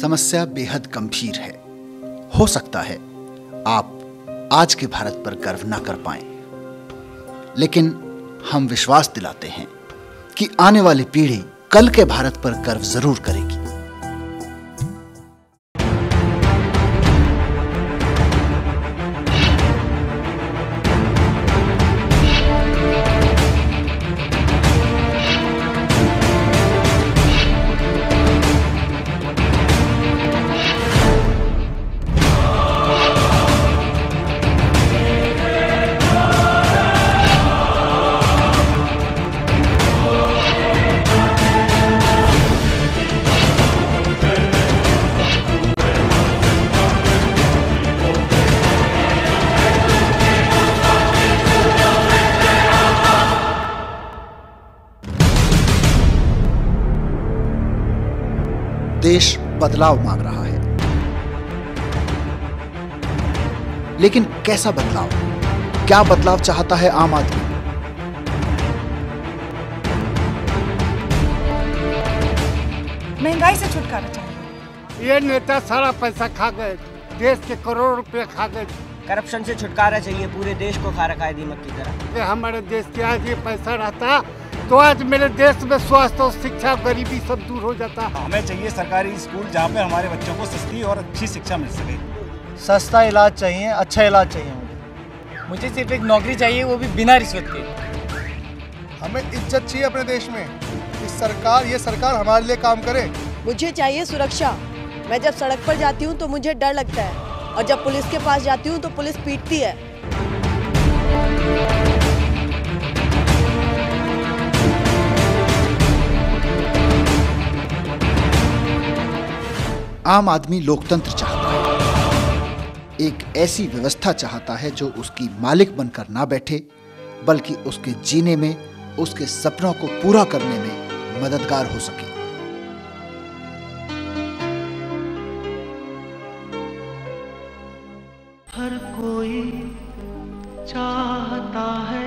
समस्या बेहद गंभीर है। हो सकता है आप आज के भारत पर गर्व ना कर पाएं, लेकिन हम विश्वास दिलाते हैं कि आने वाली पीढ़ी कल के भारत पर गर्व जरूर करेगी। देश बदलाव मांग रहा है, लेकिन कैसा बदलाव? क्या बदलाव चाहता है आम आदमी? महंगाई से छुटकारा चाहिए। ये नेता सारा पैसा खा गए, देश के करोड़ रुपए खा गए। करप्शन से छुटकारा चाहिए, पूरे देश को खा रखा है दीमक की तरह। हमारे देश के आज ये पैसा रहता तो आज मेरे देश में स्वास्थ्य और शिक्षा गरीबी सब दूर हो जाता। हमें चाहिए सरकारी स्कूल जहाँ पे हमारे बच्चों को सस्ती और अच्छी शिक्षा मिल सके। सस्ता इलाज चाहिए, अच्छा इलाज चाहिए। मुझे सिर्फ एक नौकरी चाहिए, वो भी बिना रिश्वत के। हमें इज्जत चाहिए अपने देश में। ये सरकार हमारे लिए काम करे। मुझे चाहिए सुरक्षा। मैं जब सड़क पर जाती हूँ तो मुझे डर लगता है, और जब पुलिस के पास जाती हूँ तो पुलिस पीटती है। आम आदमी लोकतंत्र चाहता है, एक ऐसी व्यवस्था चाहता है जो उसकी मालिक बनकर ना बैठे, बल्कि उसके जीने में, उसके सपनों को पूरा करने में मददगार हो सके। हर कोई चाहता है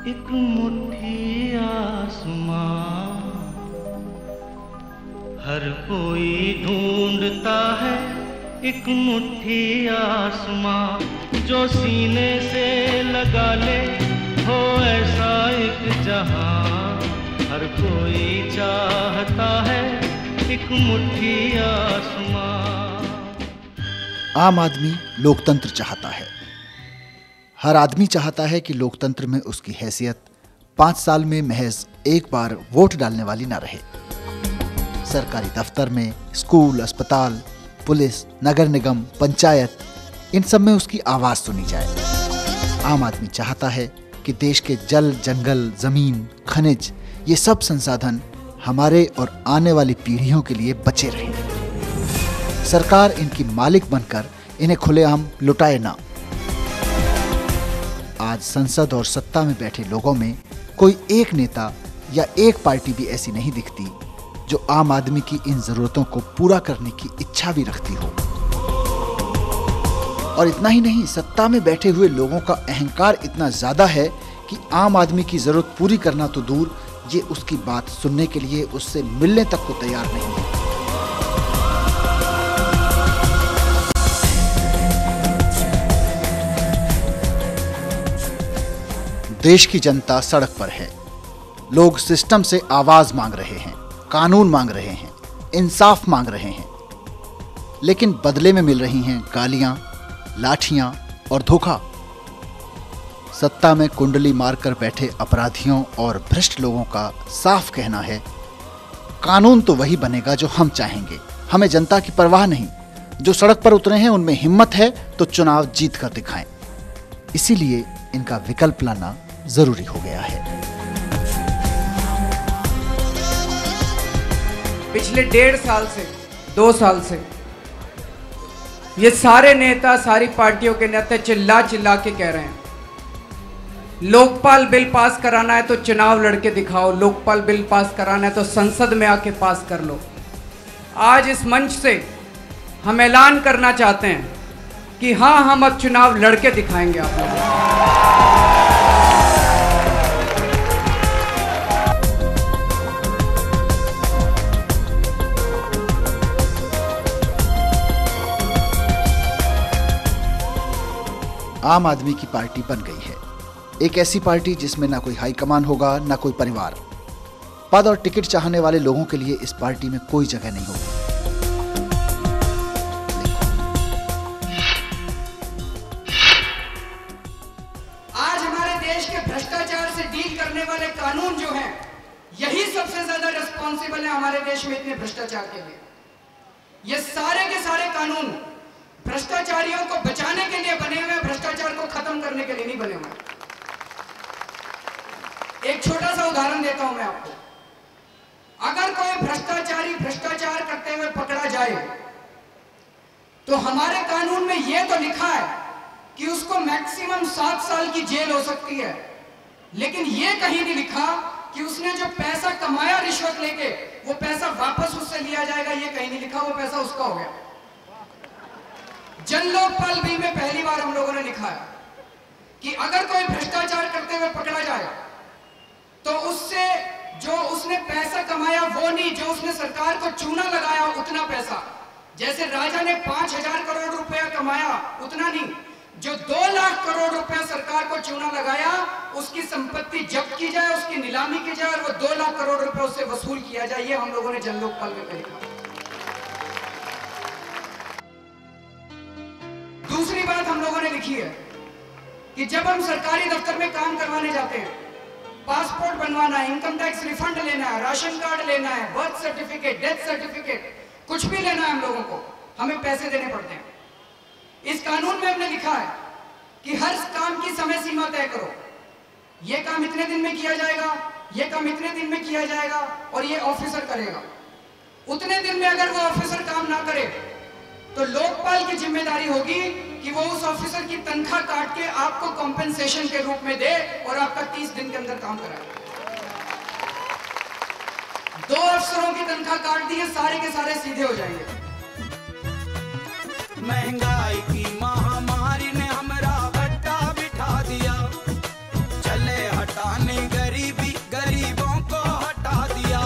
एक मुट्ठी आसमां, हर कोई ढूंढता है एक मुट्ठी आसमां, जो सीने से लगा ले हो ऐसा एक जहां। हर कोई चाहता है एक मुट्ठी आसमां। आम आदमी लोकतंत्र चाहता है। हर आदमी चाहता है कि लोकतंत्र में उसकी हैसियत 5 साल में महज एक बार वोट डालने वाली ना रहे। सरकारी दफ्तर में, स्कूल, अस्पताल, पुलिस, नगर निगम, पंचायत, इन सब में उसकी आवाज सुनी जाए। आम आदमी चाहता है कि देश के जल, जंगल, जमीन, खनिज, ये सब संसाधन हमारे और आने वाली पीढ़ियों के लिए बचे रहें। सरकार इनकी मालिक बनकर इन्हें खुलेआम लुटाए ना। आज संसद और सत्ता में बैठे लोगों में कोई एक नेता या एक पार्टी भी ऐसी नहीं दिखती जो आम आदमी की इन जरूरतों को पूरा करने की इच्छा भी रखती हो। और इतना ही नहीं, सत्ता में बैठे हुए लोगों का अहंकार इतना ज्यादा है कि आम आदमी की जरूरत पूरी करना तो दूर, ये उसकी बात सुनने के लिए उससे मिलने तक को तैयार नहीं है। देश की जनता सड़क पर है। लोग सिस्टम से आवाज मांग रहे हैं, कानून मांग रहे हैं, इंसाफ मांग रहे हैं, लेकिन बदले में मिल रही हैं गालियां, लाठियां और धोखा। सत्ता में कुंडली मारकर बैठे अपराधियों और भ्रष्ट लोगों का साफ कहना है, कानून तो वही बनेगा जो हम चाहेंगे, हमें जनता की परवाह नहीं। जो सड़क पर उतरे हैं उनमें हिम्मत है तो चुनाव जीत कर दिखाएं। इसीलिए इनका विकल्प लाना जरूरी हो गया है। पिछले 1.5 साल से, 2 साल से ये सारे नेता, सारी पार्टियों के नेता चिल्ला चिल्ला के कह रहे हैं, लोकपाल बिल पास कराना है तो चुनाव लड़के दिखाओ, लोकपाल बिल पास कराना है तो संसद में आके पास कर लो। आज इस मंच से हम ऐलान करना चाहते हैं कि हाँ, हम अब चुनाव लड़के दिखाएंगे आप लोगों को। आम आदमी की पार्टी बन गई है। एक ऐसी पार्टी जिसमें ना कोई हाईकमान होगा, ना कोई परिवार। पद और टिकट चाहने वाले लोगों के लिए इस पार्टी में कोई जगह नहीं होगी। आज हमारे देश के भ्रष्टाचार से डील करने वाले कानून जो हैं, यही सबसे ज्यादा रिस्पॉन्सिबल है हमारे देश में इतने भ्रष्टाचार के लिए। ये सारे के सारे कानून भ्रष्टाचारियों को बचाने के लिए बने हुए, भ्रष्टाचार को खत्म करने के लिए नहीं बने हुए। एक छोटा सा उदाहरण देता हूं मैं आपको। अगर कोई भ्रष्टाचारी भ्रष्टाचार करते हुए पकड़ा जाए तो हमारे कानून में यह तो लिखा है कि उसको मैक्सिमम 7 साल की जेल हो सकती है, लेकिन यह कहीं नहीं लिखा कि उसने जो पैसा कमाया रिश्वत लेके, वो पैसा वापस उससे लिया जाएगा। ये कहीं नहीं लिखा, वो पैसा उसका हो गया। जन लोकपाल बिल में पहली बार हम लोगों ने लिखा है कि अगर कोई भ्रष्टाचार करते हुए पकड़ा जाए तो उससे जो उसने पैसा कमाया वो नहीं, जो उसने सरकार को चूना लगाया उतना पैसा, जैसे राजा ने 5,000 करोड़ रुपया कमाया उतना नहीं, जो 2 लाख करोड़ रुपया सरकार को चूना लगाया उसकी संपत्ति जब्त की जाए, उसकी नीलामी की जाए और वो 2 लाख करोड़ रुपया उससे वसूल किया जाए। ये हम लोगों ने जन लोकपाल में लिखा। दूसरी बात हम लोगों ने लिखी है कि जब हम सरकारी दफ्तर में काम करवाने जाते हैं, पासपोर्ट बनवाना है, इनकम टैक्स रिफंड लेना है, राशन कार्ड लेना है, बर्थ सर्टिफिकेट, डेथ सर्टिफिकेट, कुछ भी लेना है हम लोगों को, हमें पैसे देने पड़ते हैं। इस कानून में हमने लिखा है कि हर काम की समय सीमा तय करो। यह काम इतने दिन में किया जाएगा, यह काम इतने दिन में किया जाएगा और यह ऑफिसर करेगा। उतने दिन में अगर वो ऑफिसर काम ना करे तो लोकपाल की जिम्मेदारी होगी कि वो उस ऑफिसर की तनख्वाह काट के आपको कॉम्पेंसेशन के रूप में दे और आपका 30 दिन के अंदर काम कराए। 2 अफसरों की तनख्वाह काट दी है, सारे के सारे सीधे हो जाएंगे। महंगाई की महामारी ने हमरा गड्ढा बिठा दिया, चले हटाने गरीबी, गरीबों को हटा दिया।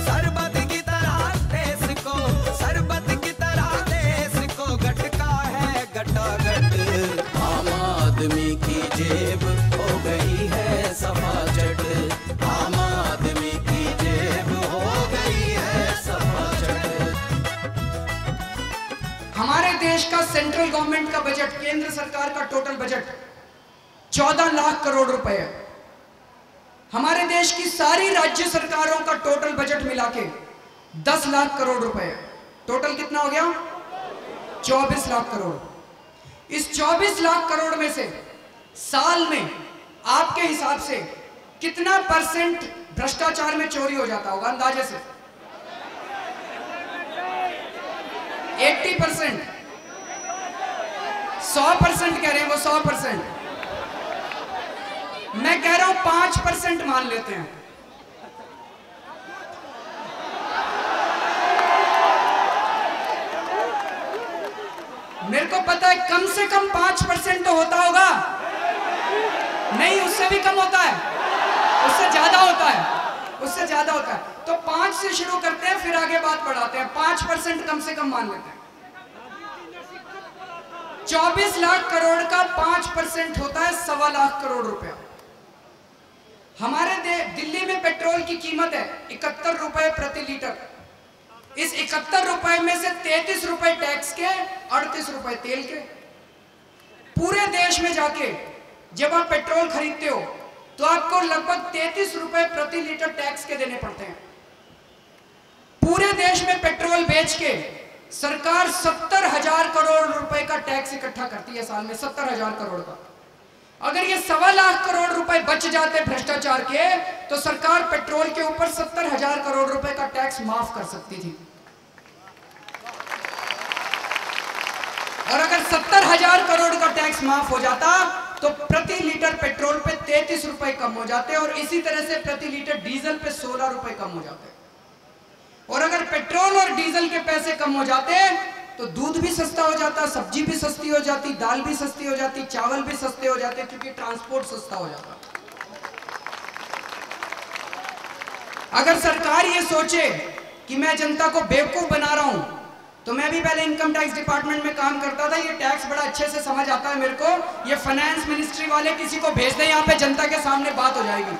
शरबत की तरह देश को, शरबत की तरह देश को गटका है गटागट। आम आदमी की जेब हो गई है सफाचट, आम आदमी की जेब हो गई है सफाचट। हमारे देश का सेंट्रल गवर्नमेंट का बजट, केंद्र सरकार का टोटल बजट 14 लाख करोड़ रुपए है। हमारे देश की सारी राज्य सरकारों का टोटल बजट मिला के 10 लाख करोड़ रुपए है। टोटल कितना हो गया? 24 लाख करोड़। इस 24 लाख करोड़ में से साल में आपके हिसाब से कितना % भ्रष्टाचार में चोरी हो जाता होगा अंदाजे से? 80%, 100% कह रहे हैं वो, 100%। मैं कह रहा हूं 5% मान लेते हैं। मेरे को पता है कम से कम 5% तो होता होगा, नहीं उससे भी कम होता है, उससे ज्यादा होता है, उससे ज्यादा होता है। तो 5 से शुरू करते हैं, फिर आगे बात बढ़ाते हैं। 5% कम से कम मान लेते हैं। 24 लाख करोड़ का 5% होता है 1.25 लाख करोड़ रुपया। हमारे दिल्ली में पेट्रोल की कीमत है 71 रुपए प्रति लीटर। इस 71 रुपए में से 33 रुपए टैक्स के, 38 रुपए तेल के। पूरे देश में जाके जब आप पेट्रोल खरीदते हो तो आपको लगभग 33 रुपए प्रति लीटर टैक्स के देने पड़ते हैं। पूरे देश में पेट्रोल बेच के सरकार 70,000 करोड़ रुपए का टैक्स इकट्ठा करती है साल में, 70,000 करोड़ का। अगर ये 1.25 लाख करोड़ रुपए बच जाते भ्रष्टाचार के तो सरकार पेट्रोल के ऊपर 70,000 करोड़ रुपए का टैक्स माफ कर सकती थी। और अगर 70,000 करोड़ का टैक्स माफ हो जाता तो प्रति लीटर पेट्रोल पे 33 रुपए कम हो जाते और इसी तरह से प्रति लीटर डीजल पे 16 रुपए कम हो जाते। और अगर पेट्रोल और डीजल के पैसे कम हो जाते तो दूध भी सस्ता हो जाता, सब्जी भी सस्ती हो जाती, दाल भी सस्ती हो जाती, चावल भी सस्ते हो जाते, क्योंकि ट्रांसपोर्ट सस्ता हो जाता। अगर सरकार ये सोचे कि मैं जनता को बेवकूफ बना रहा हूं तो मैं भी पहले इनकम टैक्स डिपार्टमेंट में काम करता था, ये टैक्स बड़ा अच्छे से समझ आता है मेरे को। ये फाइनेंस मिनिस्ट्री वाले किसी को भेज दें यहाँ पे, जनता के सामने बात हो जाएगी।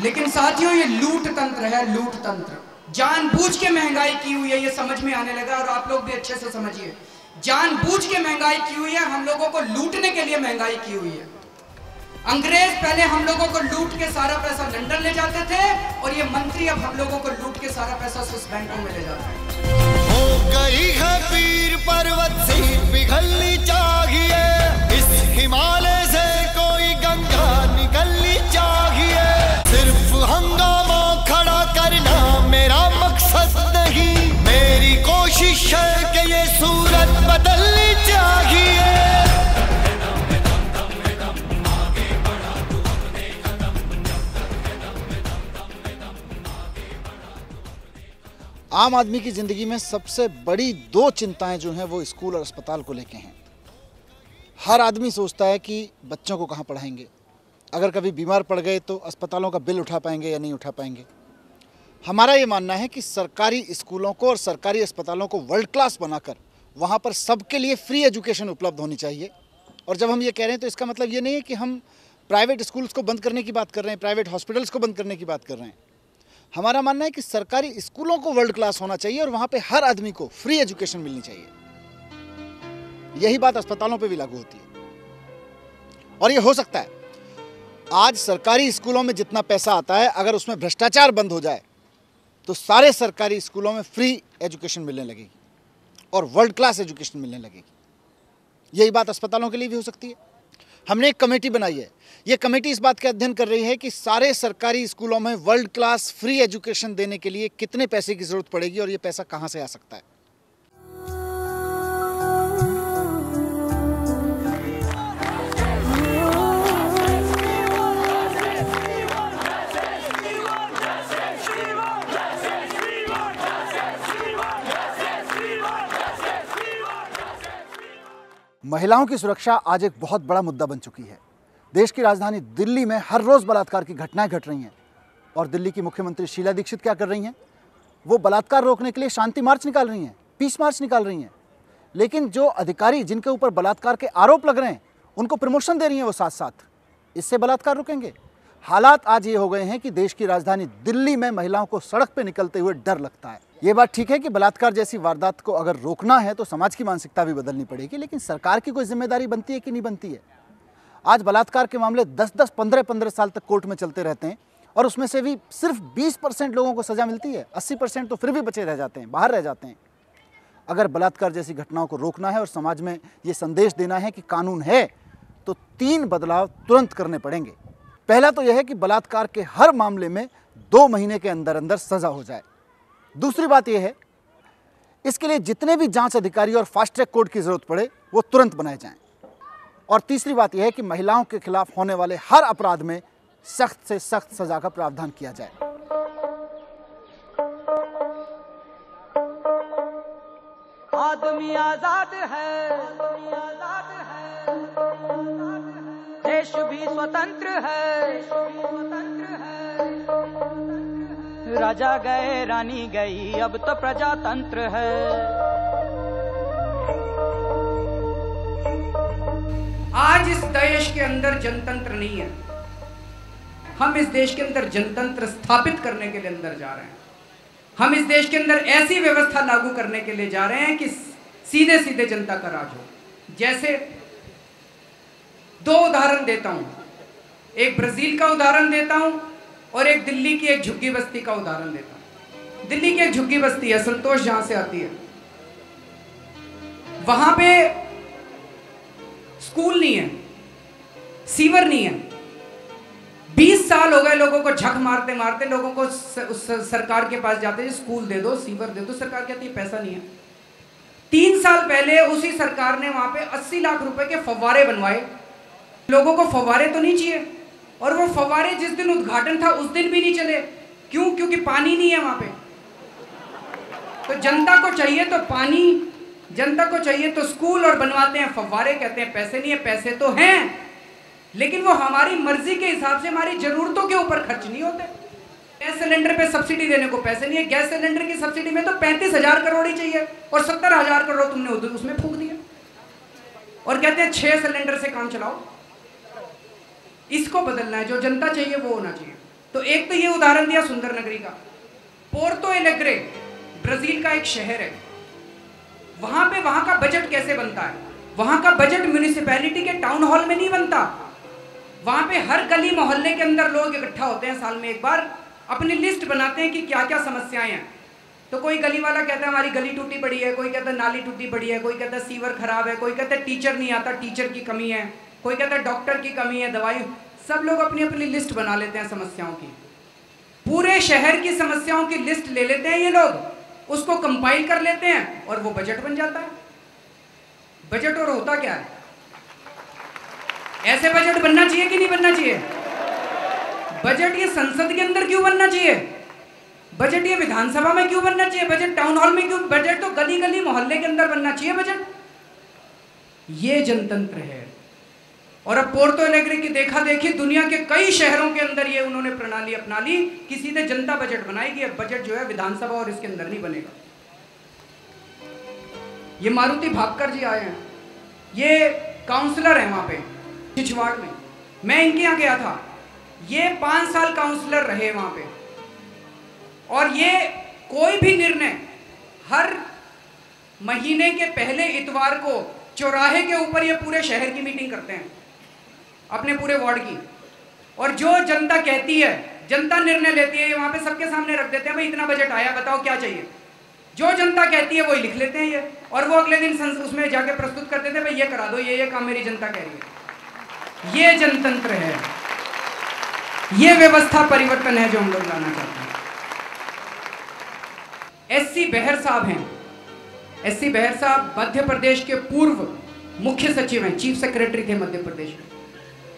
लेकिन साथियों ये लूट तंत्र है, लूट तंत्र। जानबूझ के महंगाई की हुई है, ये समझ में आने लगा और आप लोग भी अच्छे से समझिए। जानबूझ के महंगाई की हुई है, हम लोगों को लूटने के लिए महंगाई की हुई है। अंग्रेज पहले हम लोगों को लूट के सारा पैसा लंदन ले जाते थे और ये मंत्री अब हम लोगों को लूट के सारा पैसा स्विस बैंकों में ले जाते हैं। हो गई है पीर पर्वत से पिघलनी चाहिए, इस हिमालय से कोई गंगा निकलनी चाहिए। सिर्फ हंगामा खड़ा करना मेरा मकसद नहीं, मेरी कोशिश है कि ये सूरत बदलनी चाहिए। आम आदमी की ज़िंदगी में सबसे बड़ी दो चिंताएं जो हैं वो स्कूल और अस्पताल को लेके हैं। हर आदमी सोचता है कि बच्चों को कहाँ पढ़ाएंगे, अगर कभी बीमार पड़ गए तो अस्पतालों का बिल उठा पाएंगे या नहीं उठा पाएंगे। हमारा ये मानना है कि सरकारी स्कूलों को और सरकारी अस्पतालों को वर्ल्ड क्लास बनाकर वहाँ पर सबके लिए फ्री एजुकेशन उपलब्ध होनी चाहिए। और जब हम ये कह रहे हैं तो इसका मतलब ये नहीं है कि हम प्राइवेट स्कूल्स को बंद करने की बात कर रहे हैं, प्राइवेट हॉस्पिटल्स को बंद करने की बात कर रहे हैं। हमारा मानना है कि सरकारी स्कूलों को वर्ल्ड क्लास होना चाहिए और वहाँ पे हर आदमी को फ्री एजुकेशन मिलनी चाहिए। यही बात अस्पतालों पे भी लागू होती है और ये हो सकता है। आज सरकारी स्कूलों में जितना पैसा आता है, अगर उसमें भ्रष्टाचार बंद हो जाए तो सारे सरकारी स्कूलों में फ्री एजुकेशन मिलने लगेगी और वर्ल्ड क्लास एजुकेशन मिलने लगेगी। यही बात अस्पतालों के लिए भी हो सकती है। हमने एक कमेटी बनाई है, ये कमेटी इस बात का अध्ययन कर रही है कि सारे सरकारी स्कूलों में वर्ल्ड क्लास फ्री एजुकेशन देने के लिए कितने पैसे की जरूरत पड़ेगी और ये पैसा कहाँ से आ सकता है। महिलाओं की सुरक्षा आज एक बहुत बड़ा मुद्दा बन चुकी है। देश की राजधानी दिल्ली में हर रोज़ बलात्कार की घटनाएं घट रही हैं और दिल्ली की मुख्यमंत्री शीला दीक्षित क्या कर रही हैं? वो बलात्कार रोकने के लिए शांति मार्च निकाल रही हैं, पीस मार्च निकाल रही हैं। लेकिन जो अधिकारी जिनके ऊपर बलात्कार के आरोप लग रहे हैं उनको प्रमोशन दे रही हैं वो साथ साथ। इससे बलात्कार रुकेंगे? हालात आज ये हो गए हैं कि देश की राजधानी दिल्ली में महिलाओं को सड़क पर निकलते हुए डर लगता है। ये बात ठीक है कि बलात्कार जैसी वारदात को अगर रोकना है तो समाज की मानसिकता भी बदलनी पड़ेगी, लेकिन सरकार की कोई जिम्मेदारी बनती है कि नहीं बनती है? आज बलात्कार के मामले 10-10, 15-15 साल तक कोर्ट में चलते रहते हैं और उसमें से भी सिर्फ 20% लोगों को सजा मिलती है, 80% तो फिर भी बचे रह जाते हैं, बाहर रह जाते हैं। अगर बलात्कार जैसी घटनाओं को रोकना है और समाज में ये संदेश देना है कि कानून है, तो 3 बदलाव तुरंत करने पड़ेंगे। पहला तो यह है कि बलात्कार के हर मामले में 2 महीने के अंदर अंदर सजा हो जाए। दूसरी बात यह है, इसके लिए जितने भी जांच अधिकारी और फास्ट ट्रैक कोर्ट की जरूरत पड़े वो तुरंत बनाए जाएं। और तीसरी बात यह है कि महिलाओं के खिलाफ होने वाले हर अपराध में सख्त से सख्त सजा का प्रावधान किया जाए। आदमी आजाद है, देश भी स्वतंत्र है, राजा गए रानी गई अब तो प्रजातंत्र है। आज इस देश के अंदर जनतंत्र नहीं है। हम इस देश के अंदर जनतंत्र स्थापित करने के लिए अंदर जा रहे हैं। हम इस देश के अंदर ऐसी व्यवस्था लागू करने के लिए जा रहे हैं कि सीधे सीधे जनता का राज हो। जैसे 2 उदाहरण देता हूं, एक ब्राजील का उदाहरण देता हूं और एक दिल्ली की एक झुग्गी बस्ती का उदाहरण देता हूं। दिल्ली की एक झुग्गी बस्ती है, संतोष जहां से आती है, वहां पे स्कूल नहीं है, सीवर नहीं है। 20 साल हो गए लोगों को झक मारते मारते, लोगों को सरकार के पास जाते हैं, स्कूल दे दो, सीवर दे दो। सरकार कहती है पैसा नहीं है। 3 साल पहले उसी सरकार ने वहां पे 80 लाख रुपए के फव्वारे बनवाए। लोगों को फव्वारे तो नहीं चाहिए, और वो फव्वारे जिस दिन उद्घाटन था उस दिन भी नहीं चले। क्यों? क्योंकि पानी नहीं है वहां पे। तो जनता को चाहिए तो पानी, जनता को चाहिए तो स्कूल, और बनवाते हैं फव्वारे, कहते हैं पैसे नहीं है। पैसे तो हैं, लेकिन वो हमारी मर्जी के हिसाब से हमारी जरूरतों के ऊपर खर्च नहीं होते। गैस सिलेंडर पे सब्सिडी देने को पैसे नहीं है। गैस सिलेंडर की सब्सिडी में तो 35,000 करोड़ ही चाहिए और 70,000 करोड़ तुमने उसमें फूंक दिया और कहते हैं 6 सिलेंडर से काम चलाओ। इसको बदलना है, जो जनता चाहिए वो होना चाहिए। तो एक तो ये उदाहरण दिया सुंदर नगरी का। पोर्तो एलेग्रे ब्राजील का एक शहर है, वहां का बजट कैसे बनता है? वहां का बजट म्यूनिसिपैलिटी के टाउन हॉल में नहीं बनता। वहां पे हर गली मोहल्ले के अंदर लोग इकट्ठा होते हैं, साल में एक बार अपनी लिस्ट बनाते हैं कि क्या क्या समस्याएं हैं। तो कोई गली वाला कहता है हमारी गली टूटी पड़ी है, कोई कहता है नाली टूटी पड़ी है, कोई कहता है सीवर खराब है, कोई कहता है टीचर नहीं आता, टीचर की कमी है, कोई कहता है डॉक्टर की कमी है, दवाई। सब लोग अपनी अपनी लिस्ट बना लेते हैं समस्याओं की। पूरे शहर की समस्याओं की लिस्ट ले लेते हैं ये लोग, उसको कंपाइल कर लेते हैं और वो बजट बन जाता है। बजट और होता क्या है? ऐसे बजट बनना चाहिए कि नहीं बनना चाहिए? बजट ये संसद के अंदर क्यों बनना चाहिए? बजट ये विधानसभा में क्यों बनना चाहिए? बजट टाउन हॉल में क्यों? बजट तो गली गली मोहल्ले के अंदर बनना चाहिए बजट। ये जनतंत्र है। और अब पोर्तो एलेग्रे की देखा देखी दुनिया के कई शहरों के अंदर ये उन्होंने प्रणाली अपना ली कि सीधे जनता बजट बनाएगी। अब बजट जो है विधानसभा और इसके अंदर नहीं बनेगा। ये मारुति भापकर जी आए हैं, ये काउंसलर है वहां पे छिछवाड़ में। मैं इनके यहाँ गया था, ये 5 साल काउंसलर रहे वहां पे और ये कोई भी निर्णय हर महीने के पहले इतवार को चौराहे के ऊपर ये पूरे शहर की मीटिंग करते हैं अपने पूरे वार्ड की। और जो जनता कहती है, जनता निर्णय लेती है, ये वहां पे सबके सामने रख देते हैं, भाई इतना बजट आया, बताओ क्या चाहिए। जो जनता कहती है वही लिख लेते हैं ये, और वो अगले दिन उसमें जाके प्रस्तुत कर देते हैं, भाई ये करा दो, ये काम मेरी जनता कह रही है। ये जनतंत्र है, ये व्यवस्था परिवर्तन है जो हम लोग लाना चाहते हैं। एससी बेहर साहब हैं। एससी बेहर साहब मध्य प्रदेश के पूर्व मुख्य सचिव हैं, चीफ सेक्रेटरी थे मध्य प्रदेश में।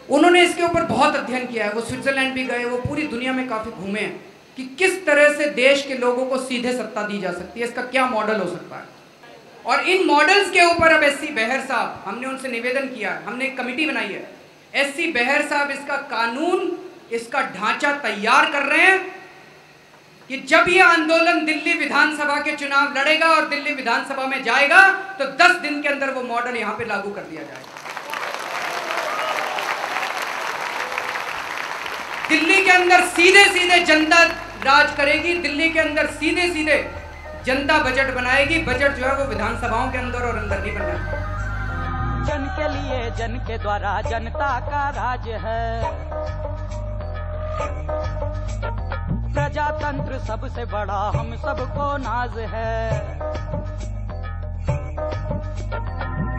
उन्होंने इसके ऊपर बहुत अध्ययन किया है, वो स्विट्जरलैंड भी गए, वो पूरी दुनिया में काफी घूमे हैं कि किस तरह से देश के लोगों को सीधे सत्ता दी जा सकती है, इसका क्या मॉडल हो सकता है। और इन मॉडल्स के ऊपर अब एससी बेहर साहब, हमने उनसे निवेदन किया, हमने एक कमेटी बनाई है। एससी बेहर साहब इसका कानून, इसका ढांचा तैयार कर रहे हैं कि जब यह आंदोलन दिल्ली विधानसभा के चुनाव लड़ेगा और दिल्ली विधानसभा में जाएगा तो 10 दिन के अंदर वो मॉडल यहां पे लागू कर दिया जाएगा। दिल्ली के अंदर सीधे सीधे जनता राज करेगी, दिल्ली के अंदर सीधे सीधे जनता बजट बनाएगी। बजट जो है वो विधानसभाओं के अंदर और अंदर नहीं बनेगा। जन के लिए, जन के द्वारा, जनता का राज है। प्रजातंत्र सबसे बड़ा हम सबको नाज है।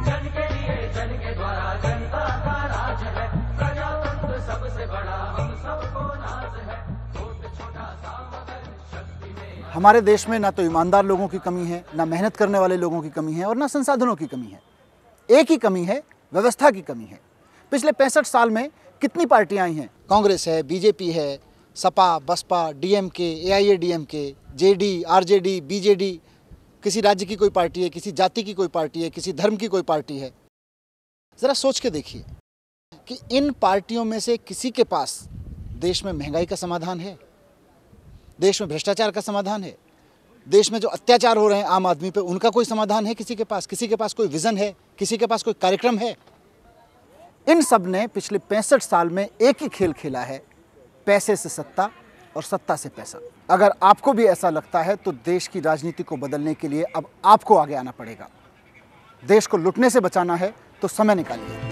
जन के लिए, जन के द्वारा, जनता का राज है। प्रजातंत्र सबसे बड़ा हम सबको नाज है। छोटा सा मगर शक्ति में। हमारे देश में ना तो ईमानदार लोगों की कमी है, ना मेहनत करने वाले लोगों की कमी है और ना संसाधनों की कमी है। एक ही कमी है, व्यवस्था की कमी है। पिछले 65 साल में कितनी पार्टियां आई हैं? कांग्रेस है, बीजेपी है, Sapa, Basapa, DMK, AIADMK, JD, RJD, BJD, किसी राज्य की कोई पार्टी है, किसी जाति की कोई पार्टी है, किसी धर्म की कोई पार्टी है। ज़रा सोच के देखिए कि इन पार्टियों में से किसी के पास देश में महंगाई का समाधान है, देश में भ्रष्टाचार का समाधान है, देश में जो अत्याचार हो रहे हैं आम आदमी पे उनका कोई समाधान है? किसी के पास कोई विजन है? किसी के पास कोई कार्यक्रम है? इन सब ने पिछले 65 साल में एक ही खेल खेला है, पैसे से सत्ता और सत्ता से पैसा। अगर आपको भी ऐसा लगता है तो देश की राजनीति को बदलने के लिए अब आपको आगे आना पड़ेगा। देश को लुटने से बचाना है तो समय निकालिए।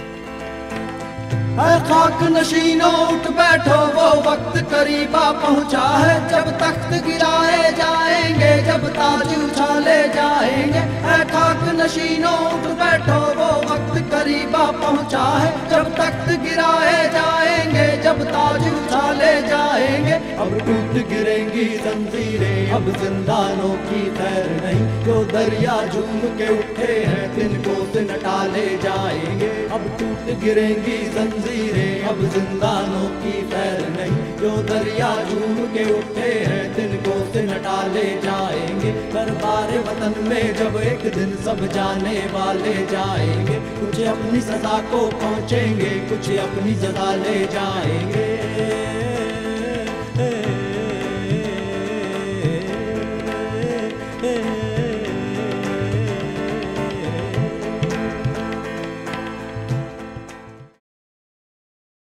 खाक नशीनों उठ बैठो, वो वक्त करीबा पहुंचा है। जब तख्त गिराए जाएंगे, जब ताज उछाले जाएंगे। खाक नशीनों उठ बैठो, वो वक्त करीबा पहुंचा है। जब तख्त गिराए जाएंगे, जब ताज उछाले जाएंगे। अब टूट गिरेंगी जंजीरें, अब जिंदानों की खैर नहीं। जो दरिया झूम के उठे हैं, तिनको दिन टाले जाएंगे। अब टूट गिरेंगी जंजीरें, अब जिंदानों की खैर नहीं। जो दरिया झूम के उठे हैं तिनको से टाले जाएंगे। दरबार वतन में जब एक दिन सब जाने वाले जाएंगे, कुछ अपनी सजा को पहुँचेंगे, कुछ अपनी जगह ले जाएंगे।